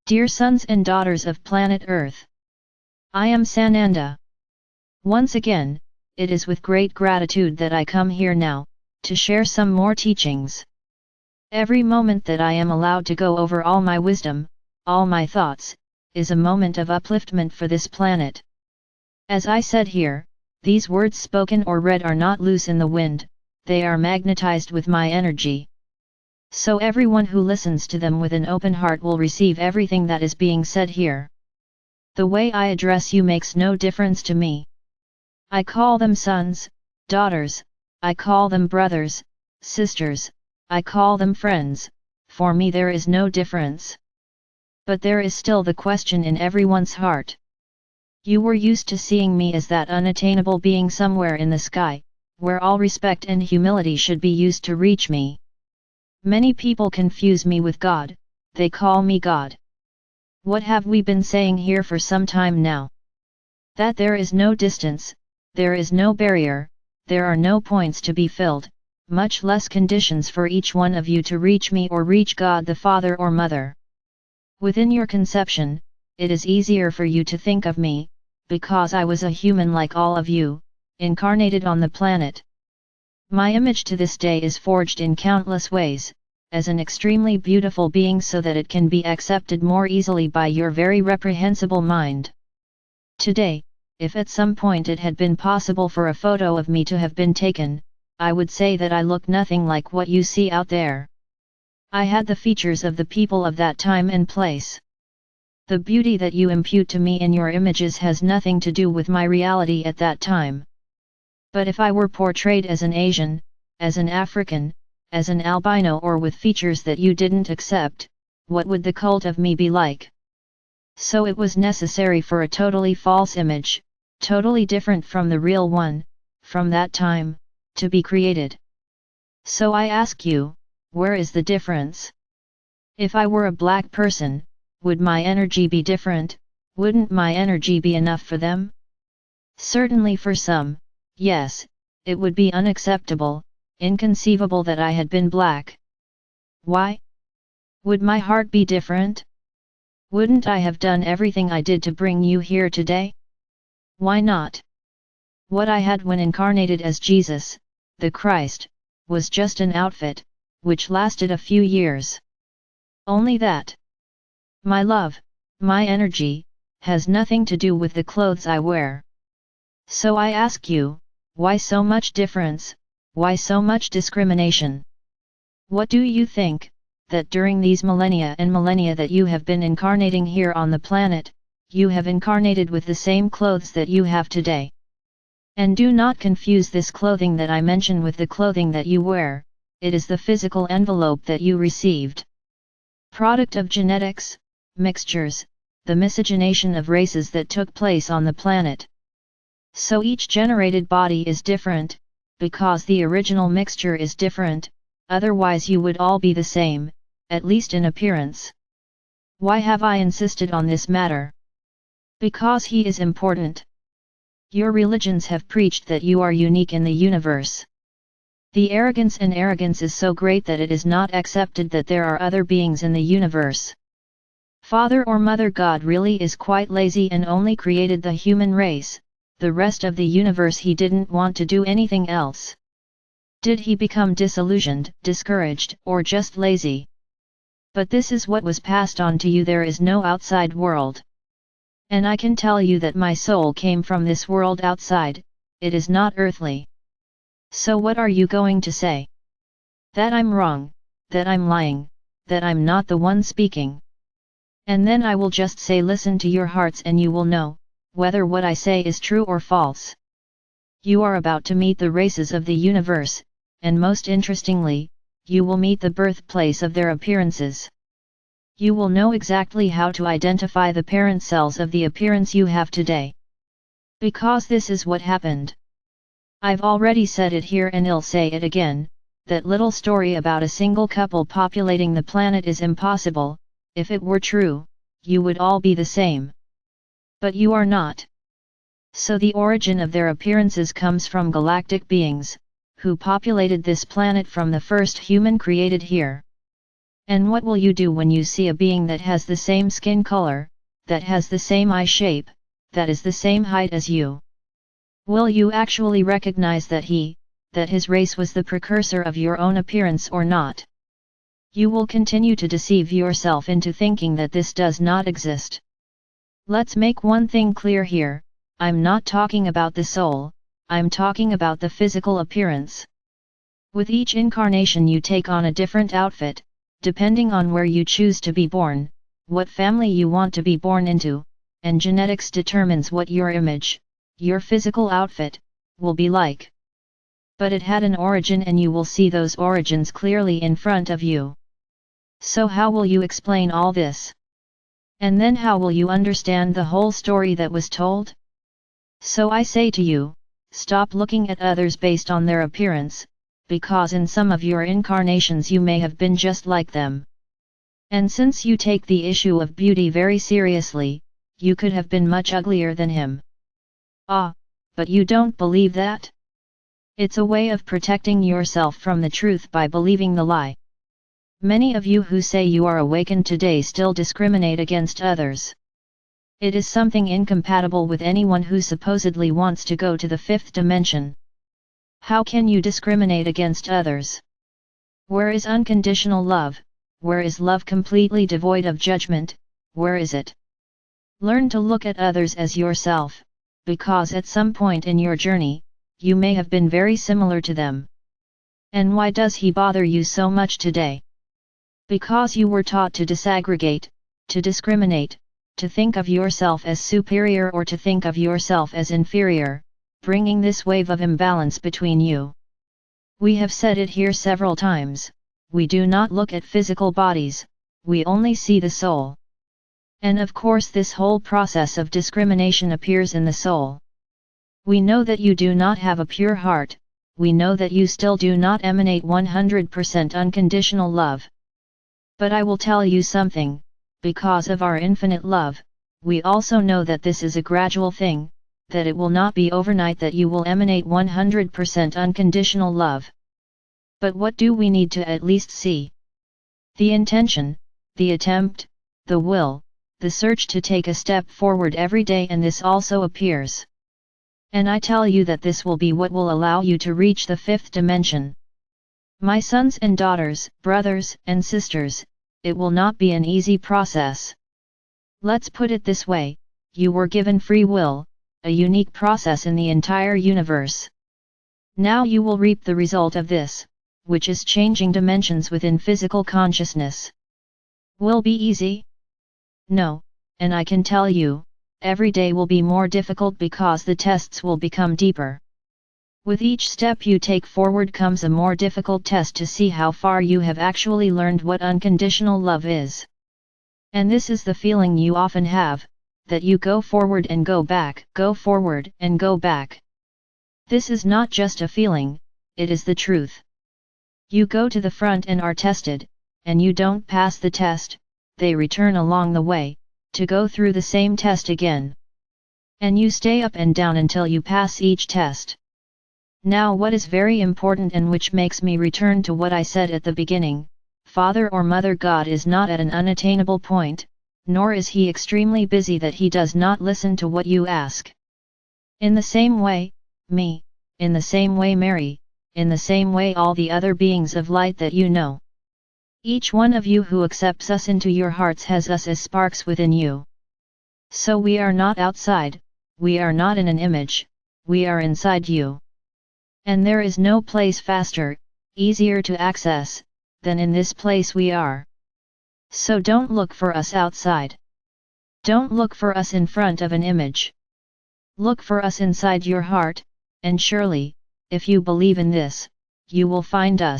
Dear sons and daughters of planet Earth, I am Sananda. Once again, it is with great gratitude that I come here now, to share some more teachings. Every moment that I am allowed to go over all my wisdom, all my thoughts, is a moment of upliftment for this planet. As I said here, these words spoken or read are not loose in the wind, they are magnetized with my energy. So everyone who listens to them with an open heart will receive everything that is being said here. The way I address you makes no difference to me. I call them sons, daughters, I call them brothers, sisters, I call them friends, for me there is no difference. But there is still the question in everyone's heart. You were used to seeing me as that unattainable being somewhere in the sky, where all respect and humility should be used to reach me. Many people confuse me with God, they call me God. What have we been saying here for some time now? That there is no distance, there is no barrier, there are no points to be filled, much less conditions for each one of you to reach me or reach God the Father or Mother. Within your conception, it is easier for you to think of me, because I was a human like all of you, incarnated on the planet. My image to this day is forged in countless ways, as an extremely beautiful being so that it can be accepted more easily by your very reprehensible mind. Today, if at some point it had been possible for a photo of me to have been taken, I would say that I look nothing like what you see out there. I had the features of the people of that time and place. The beauty that you impute to me in your images has nothing to do with my reality at that time. But if I were portrayed as an Asian, as an African, as an albino or with features that you didn't accept, what would the cult of me be like? So it was necessary for a totally false image, totally different from the real one, from that time, to be created. So I ask you, where is the difference? If I were a black person, would my energy be different? Wouldn't my energy be enough for them? Certainly for some, yes, it would be unacceptable, inconceivable that I had been black. Why? Would my heart be different? Wouldn't I have done everything I did to bring you here today? Why not? What I had when incarnated as Jesus, the Christ, was just an outfit, which lasted a few years. Only that. My love, my energy, has nothing to do with the clothes I wear. So I ask you, why so much difference, why so much discrimination? What do you think, that during these millennia and millennia that you have been incarnating here on the planet, you have incarnated with the same clothes that you have today? And do not confuse this clothing that I mention with the clothing that you wear, it is the physical envelope that you received. Product of genetics, mixtures, the miscegenation of races that took place on the planet. So each generated body is different, because the original mixture is different, otherwise you would all be the same, at least in appearance. Why have I insisted on this matter? Because he is important. Your religions have preached that you are unique in the universe. The arrogance is so great that it is not accepted that there are other beings in the universe. Father or Mother God really is quite lazy and only created the human race, the rest of the universe he didn't want to do anything else. Did he become disillusioned, discouraged, or just lazy? But this is what was passed on to you. There is no outside world. And I can tell you that my soul came from this world outside, it is not earthly. So what are you going to say? That I'm wrong, that I'm lying, that I'm not the one speaking. And then I will just say listen to your hearts and you will know, whether what I say is true or false. You are about to meet the races of the universe, and most interestingly, you will meet the birthplace of their appearances. You will know exactly how to identify the parent cells of the appearance you have today. Because this is what happened. I've already said it here and I'll say it again, that little story about a single couple populating the planet is impossible. If it were true, you would all be the same. But you are not. So the origin of their appearances comes from galactic beings, who populated this planet from the first human created here. And what will you do when you see a being that has the same skin color, that has the same eye shape, that is the same height as you? Will you actually recognize that his race was the precursor of your own appearance or not? You will continue to deceive yourself into thinking that this does not exist. Let's make one thing clear here, I'm not talking about the soul, I'm talking about the physical appearance. With each incarnation you take on a different outfit, depending on where you choose to be born, what family you want to be born into, and genetics determines what your image, your physical outfit, will be like. But it had an origin and you will see those origins clearly in front of you. So how will you explain all this? And then how will you understand the whole story that was told? So I say to you, stop looking at others based on their appearance, because in some of your incarnations you may have been just like them. And since you take the issue of beauty very seriously, you could have been much uglier than him. Ah, but you don't believe that? It's a way of protecting yourself from the truth by believing the lie. Many of you who say you are awakened today still discriminate against others. It is something incompatible with anyone who supposedly wants to go to the fifth dimension. How can you discriminate against others? Where is unconditional love? Where is love completely devoid of judgment? Where is it? Learn to look at others as yourself, because at some point in your journey, you may have been very similar to them. And why does he bother you so much today? Because you were taught to disaggregate, to discriminate, to think of yourself as superior or to think of yourself as inferior, bringing this wave of imbalance between you. We have said it here several times, we do not look at physical bodies, we only see the soul. And of course this whole process of discrimination appears in the soul. We know that you do not have a pure heart, we know that you still do not emanate 100% unconditional love. But I will tell you something, because of our infinite love, we also know that this is a gradual thing, that it will not be overnight that you will emanate 100% unconditional love. But what do we need to at least see? The intention, the attempt, the will, the search to take a step forward every day, and this also appears. And I tell you that this will be what will allow you to reach the fifth dimension. My sons and daughters, brothers and sisters, it will not be an easy process. Let's put it this way, you were given free will, a unique process in the entire universe. Now you will reap the result of this, which is changing dimensions within physical consciousness. Will be easy? No, and I can tell you, every day will be more difficult because the tests will become deeper. With each step you take forward comes a more difficult test to see how far you have actually learned what unconditional love is. And this is the feeling you often have, that you go forward and go back, go forward and go back. This is not just a feeling, it is the truth. You go to the front and are tested, and you don't pass the test, they return along the way, to go through the same test again. And you stay up and down until you pass each test. Now what is very important and which makes me return to what I said at the beginning, Father or Mother God is not at an unattainable point, nor is he extremely busy that he does not listen to what you ask. In the same way, me, in the same way Mary, in the same way all the other beings of light that you know. Each one of you who accepts us into your hearts has us as sparks within you. So we are not outside, we are not in an image, we are inside you. And there is no place faster, easier to access, than in this place we are. So don't look for us outside. Don't look for us in front of an image. Look for us inside your heart, and surely, if you believe in this, you will find us.